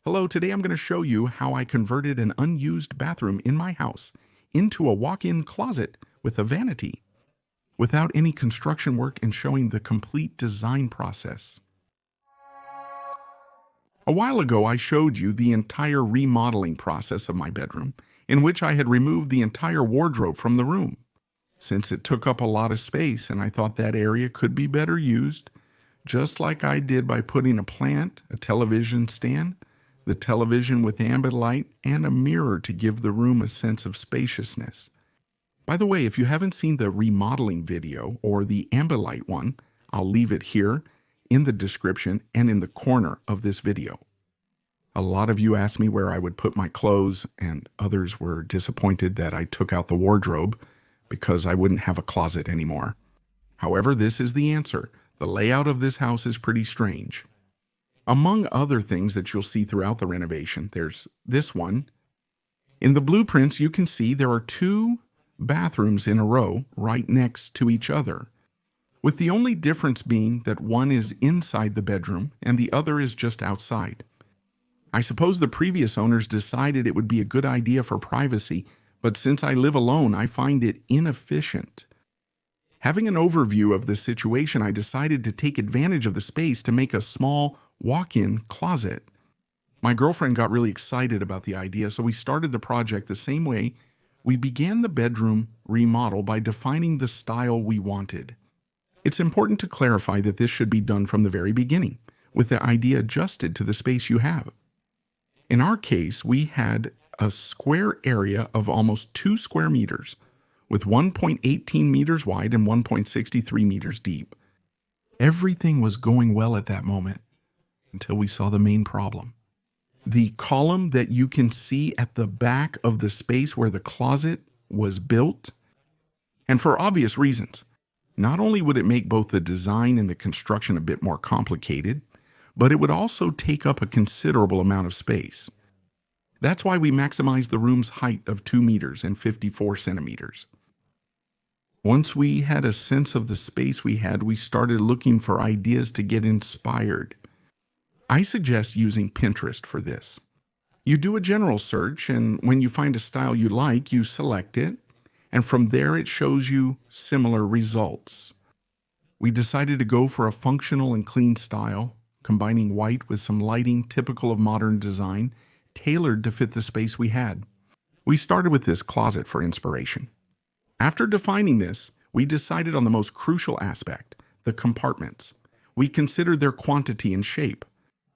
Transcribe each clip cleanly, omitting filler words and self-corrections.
Hello, today I'm going to show you how I converted an unused bathroom in my house into a walk-in closet with a vanity without any construction work and showing the complete design process. A while ago, I showed you the entire remodeling process of my bedroom, in which I had removed the entire wardrobe from the room. Since it took up a lot of space and I thought that area could be better used, just like I did by putting a plant, a television stand, the television with ambient light, and a mirror to give the room a sense of spaciousness. By the way, if you haven't seen the remodeling video or the ambient light one, I'll leave it here in the description and in the corner of this video. A lot of you asked me where I would put my clothes, and others were disappointed that I took out the wardrobe because I wouldn't have a closet anymore. However, this is the answer. The layout of this house is pretty strange. Among other things that you'll see throughout the renovation, there's this one. In the blueprints, you can see there are two bathrooms in a row right next to each other, with the only difference being that one is inside the bedroom and the other is just outside. I suppose the previous owners decided it would be a good idea for privacy, but since I live alone, I find it inefficient. Having an overview of the situation, I decided to take advantage of the space to make a small walk-in closet. My girlfriend got really excited about the idea, so we started the project the same way we began the bedroom remodel, by defining the style we wanted. It's important to clarify that this should be done from the very beginning, with the idea adjusted to the space you have. In our case, we had a square area of almost 2 square meters, with 1.18 meters wide and 1.63 meters deep. Everything was going well at that moment until we saw the main problem. The column that you can see at the back of the space where the closet was built, and for obvious reasons. Not only would it make both the design and the construction a bit more complicated, but it would also take up a considerable amount of space. That's why we maximized the room's height of 2 meters and 54 centimeters. Once we had a sense of the space we had, we started looking for ideas to get inspired. I suggest using Pinterest for this. You do a general search, and when you find a style you like, you select it, and from there it shows you similar results. We decided to go for a functional and clean style, combining white with some lighting typical of modern design, tailored to fit the space we had. We started with this closet for inspiration. After defining this, we decided on the most crucial aspect, the compartments. We considered their quantity and shape.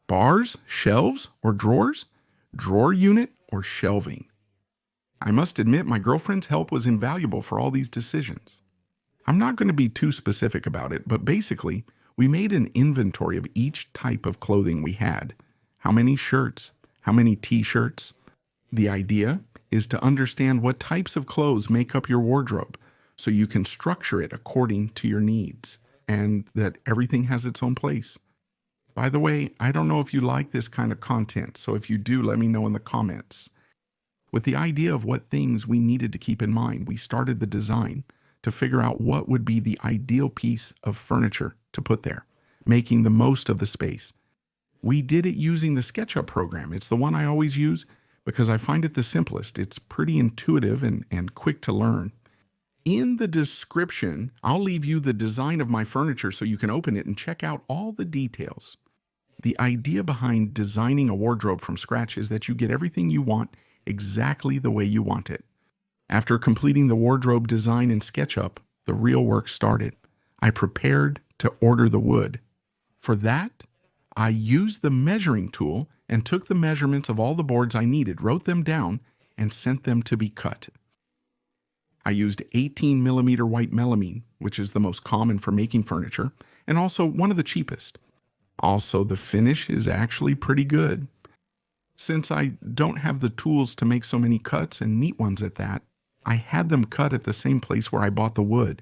Bars, shelves, or drawers? Drawer unit or shelving? I must admit my girlfriend's help was invaluable for all these decisions. I'm not going to be too specific about it, but basically, we made an inventory of each type of clothing we had. How many shirts? How many t-shirts? The idea is to understand what types of clothes make up your wardrobe so you can structure it according to your needs, and that everything has its own place. By the way, I don't know if you like this kind of content, so if you do, let me know in the comments. With the idea of what things we needed to keep in mind, we started the design to figure out what would be the ideal piece of furniture to put there, making the most of the space. We did it using the SketchUp program. It's the one I always use because I find it the simplest. It's pretty intuitive and quick to learn. In the description, I'll leave you the design of my furniture so you can open it and check out all the details. The idea behind designing a wardrobe from scratch is that you get everything you want exactly the way you want it. After completing the wardrobe design in SketchUp, the real work started. I prepared to order the wood. For that, I used the measuring tool and took the measurements of all the boards I needed, wrote them down, and sent them to be cut. I used 18 millimeter white melamine, which is the most common for making furniture, and also one of the cheapest. Also, the finish is actually pretty good. Since I don't have the tools to make so many cuts, and neat ones at that, I had them cut at the same place where I bought the wood.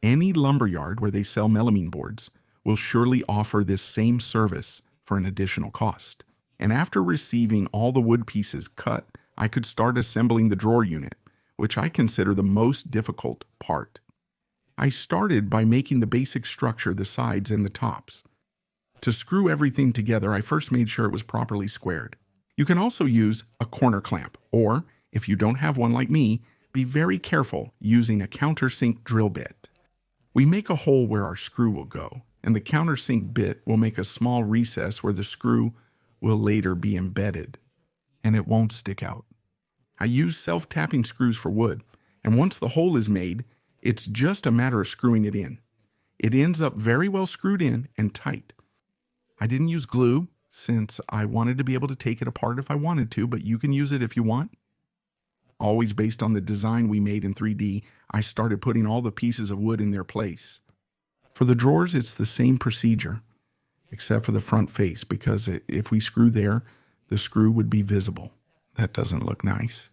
Any lumberyard where they sell melamine boards will surely offer this same service for an additional cost. And after receiving all the wood pieces cut, I could start assembling the drawer unit, which I consider the most difficult part. I started by making the basic structure, the sides and the tops. To screw everything together, I first made sure it was properly squared. You can also use a corner clamp, or if you don't have one like me, be very careful using a countersink drill bit. We make a hole where our screw will go, and the countersink bit will make a small recess where the screw will later be embedded, and it won't stick out. I use self-tapping screws for wood, and once the hole is made, it's just a matter of screwing it in. It ends up very well screwed in and tight. I didn't use glue since I wanted to be able to take it apart if I wanted to, but you can use it if you want. Always based on the design we made in 3D, I started putting all the pieces of wood in their place. For the drawers, it's the same procedure, except for the front face, because if we screw there, the screw would be visible. That doesn't look nice.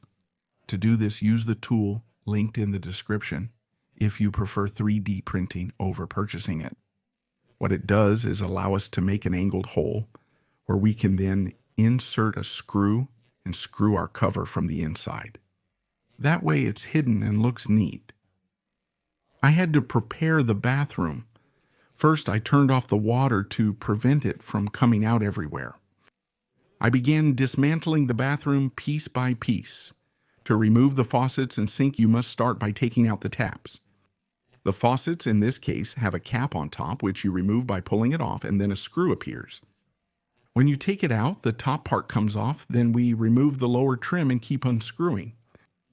To do this, use the tool linked in the description if you prefer 3D printing over purchasing it. What it does is allow us to make an angled hole where we can then insert a screw and screw our cover from the inside. That way it's hidden and looks neat. I had to prepare the bathroom. First, I turned off the water to prevent it from coming out everywhere. I began dismantling the bathroom piece by piece. To remove the faucets and sink, you must start by taking out the taps. The faucets, in this case, have a cap on top, which you remove by pulling it off, and then a screw appears. When you take it out, the top part comes off, then we remove the lower trim and keep unscrewing.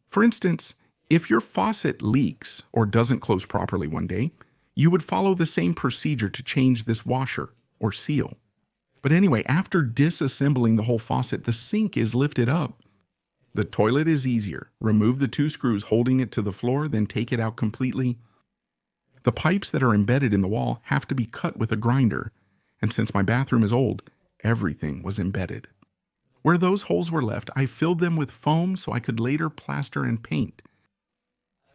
For instance, if your faucet leaks or doesn't close properly one day, you would follow the same procedure to change this washer or seal. But anyway, after disassembling the whole faucet, the sink is lifted up. The toilet is easier. Remove the 2 screws holding it to the floor, then take it out completely. The pipes that are embedded in the wall have to be cut with a grinder, and since my bathroom is old, everything was embedded. Where those holes were left, I filled them with foam so I could later plaster and paint.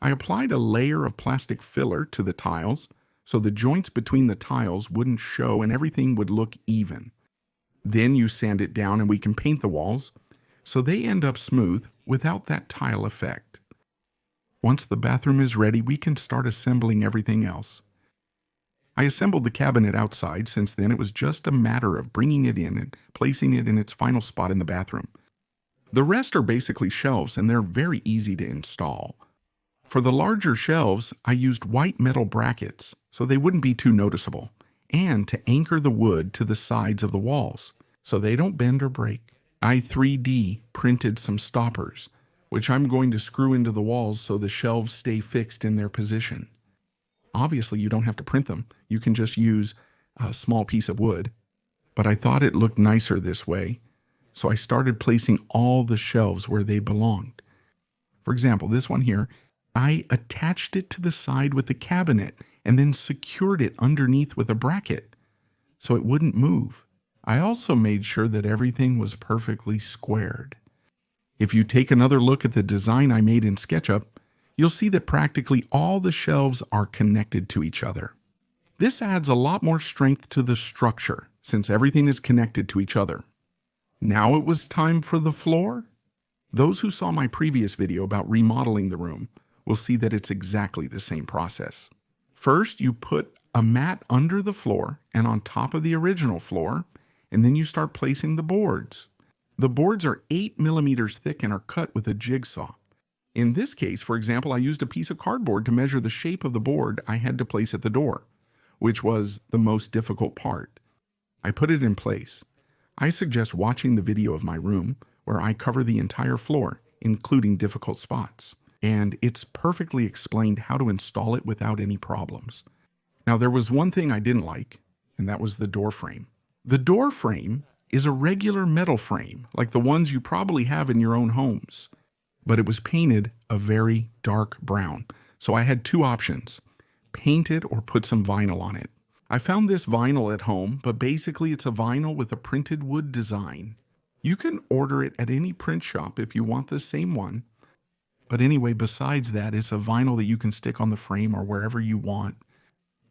I applied a layer of plastic filler to the tiles so the joints between the tiles wouldn't show and everything would look even. Then you sand it down and we can paint the walls so they end up smooth without that tile effect. Once the bathroom is ready, we can start assembling everything else. I assembled the cabinet outside since then it was just a matter of bringing it in and placing it in its final spot in the bathroom. The rest are basically shelves and they're very easy to install. For the larger shelves, I used white metal brackets so they wouldn't be too noticeable, and to anchor the wood to the sides of the walls so they don't bend or break. I 3D printed some stoppers, which I'm going to screw into the walls so the shelves stay fixed in their position. Obviously, you don't have to print them. You can just use a small piece of wood. But I thought it looked nicer this way, so I started placing all the shelves where they belonged. For example, this one here, I attached it to the side with the cabinet and then secured it underneath with a bracket so it wouldn't move. I also made sure that everything was perfectly squared. If you take another look at the design I made in SketchUp, you'll see that practically all the shelves are connected to each other. This adds a lot more strength to the structure since everything is connected to each other. Now it was time for the floor. Those who saw my previous video about remodeling the room will see that it's exactly the same process. First, you put a mat under the floor and on top of the original floor, and then you start placing the boards. The boards are 8 millimeters thick and are cut with a jigsaw. In this case, for example, I used a piece of cardboard to measure the shape of the board I had to place at the door, which was the most difficult part. I put it in place. I suggest watching the video of my room where I cover the entire floor, including difficult spots, and it's perfectly explained how to install it without any problems. Now, there was one thing I didn't like, and that was the door frame. The door frame is a regular metal frame, like the ones you probably have in your own homes, but it was painted a very dark brown. So I had 2 options, paint it or put some vinyl on it. I found this vinyl at home, but basically it's a vinyl with a printed wood design. You can order it at any print shop if you want the same one. But anyway, besides that, it's a vinyl that you can stick on the frame or wherever you want.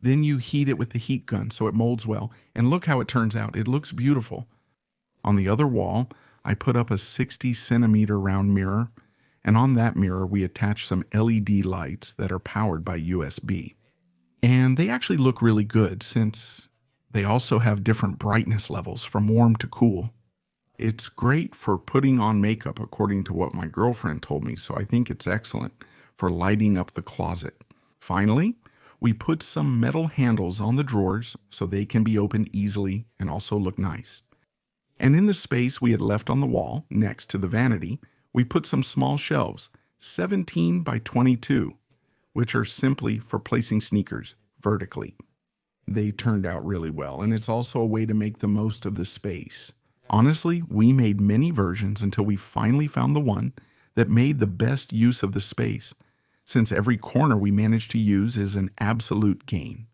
Then you heat it with the heat gun so it molds well. And look how it turns out. It looks beautiful. On the other wall, I put up a 60 centimeter round mirror. And on that mirror, we attach some LED lights that are powered by USB. And they actually look really good since they also have different brightness levels from warm to cool. It's great for putting on makeup, according to what my girlfriend told me, so I think it's excellent for lighting up the closet. Finally, we put some metal handles on the drawers so they can be opened easily and also look nice. And in the space we had left on the wall, next to the vanity, we put some small shelves, 17 by 22, which are simply for placing sneakers vertically. They turned out really well, and it's also a way to make the most of the space. Honestly, we made many versions until we finally found the one that made the best use of the space, since every corner we managed to use is an absolute gain.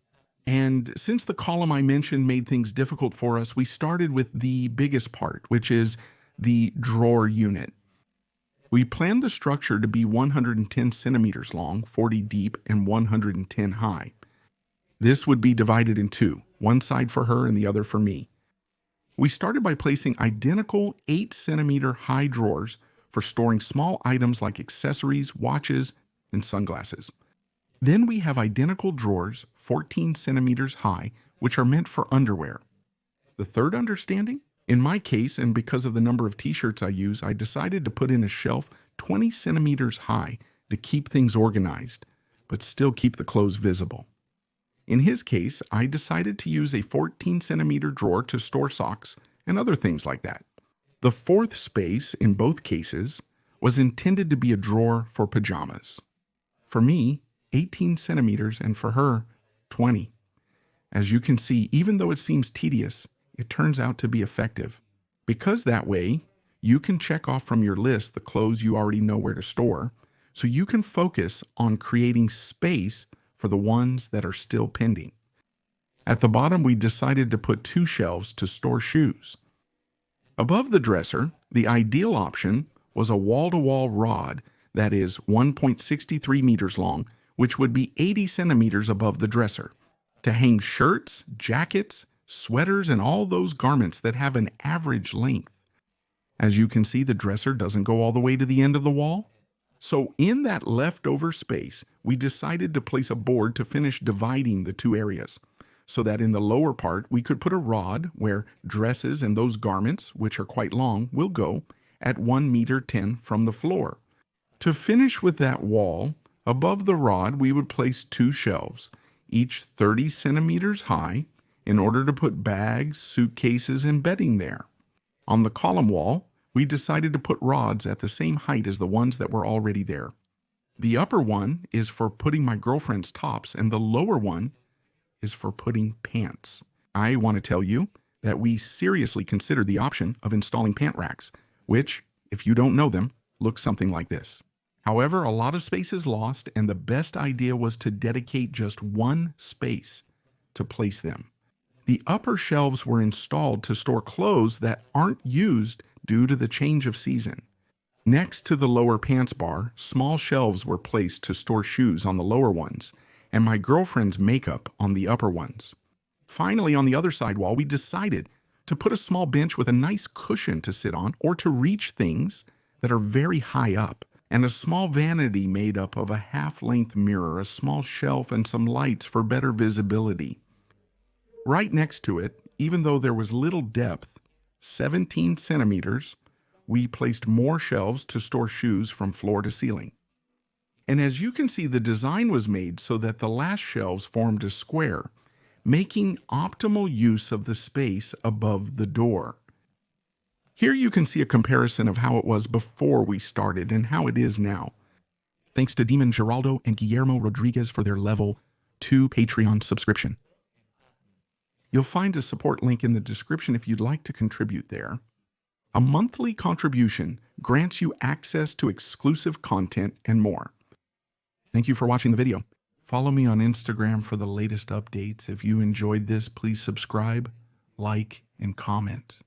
And since the column I mentioned made things difficult for us, we started with the biggest part, which is the drawer unit. We planned the structure to be 110 centimeters long, 40 deep, and 110 high. This would be divided in two, one side for her and the other for me. We started by placing identical 8 centimeter high drawers for storing small items like accessories, watches, and sunglasses. Then we have identical drawers, 14 centimeters high, which are meant for underwear. The third understanding? In my case, and because of the number of t-shirts I use, I decided to put in a shelf 20 centimeters high to keep things organized, but still keep the clothes visible. In his case, I decided to use a 14 centimeter drawer to store socks and other things like that. The fourth space, in both cases, was intended to be a drawer for pajamas. For me, 18 centimeters, and for her, 20. As you can see, even though it seems tedious, it turns out to be effective. Because that way, you can check off from your list the clothes you already know where to store, so you can focus on creating space for the ones that are still pending. At the bottom, we decided to put 2 shelves to store shoes. Above the dresser, the ideal option was a wall-to-wall rod that is 1.63 meters long, which would be 80 centimeters above the dresser, to hang shirts, jackets, sweaters, and all those garments that have an average length. As you can see, the dresser doesn't go all the way to the end of the wall. So in that leftover space, we decided to place a board to finish dividing the 2 areas, so that in the lower part we could put a rod where dresses and those garments, which are quite long, will go at 1.10 meters from the floor. To finish with that wall, above the rod, we would place 2 shelves, each 30 centimeters high, in order to put bags, suitcases, and bedding there. On the column wall, we decided to put rods at the same height as the ones that were already there. The upper one is for putting my girlfriend's tops, and the lower one is for putting pants. I want to tell you that we seriously considered the option of installing pant racks, which, if you don't know them, look something like this. However, a lot of space is lost, and the best idea was to dedicate just one space to place them. The upper shelves were installed to store clothes that aren't used due to the change of season. Next to the lower pants bar, small shelves were placed to store shoes on the lower ones, and my girlfriend's makeup on the upper ones. Finally, on the other side wall, we decided to put a small bench with a nice cushion to sit on or to reach things that are very high up, and a small vanity made up of a half-length mirror, a small shelf, and some lights for better visibility. Right next to it, even though there was little depth, 17 centimeters, we placed more shelves to store shoes from floor to ceiling. And as you can see, the design was made so that the last shelves formed a square, making optimal use of the space above the door. Here you can see a comparison of how it was before we started and how it is now. Thanks to Demon Geraldo and Guillermo Rodriguez for their level 2 Patreon subscription. You'll find a support link in the description if you'd like to contribute there. A monthly contribution grants you access to exclusive content and more. Thank you for watching the video. Follow me on Instagram for the latest updates. If you enjoyed this, please subscribe, like, and comment.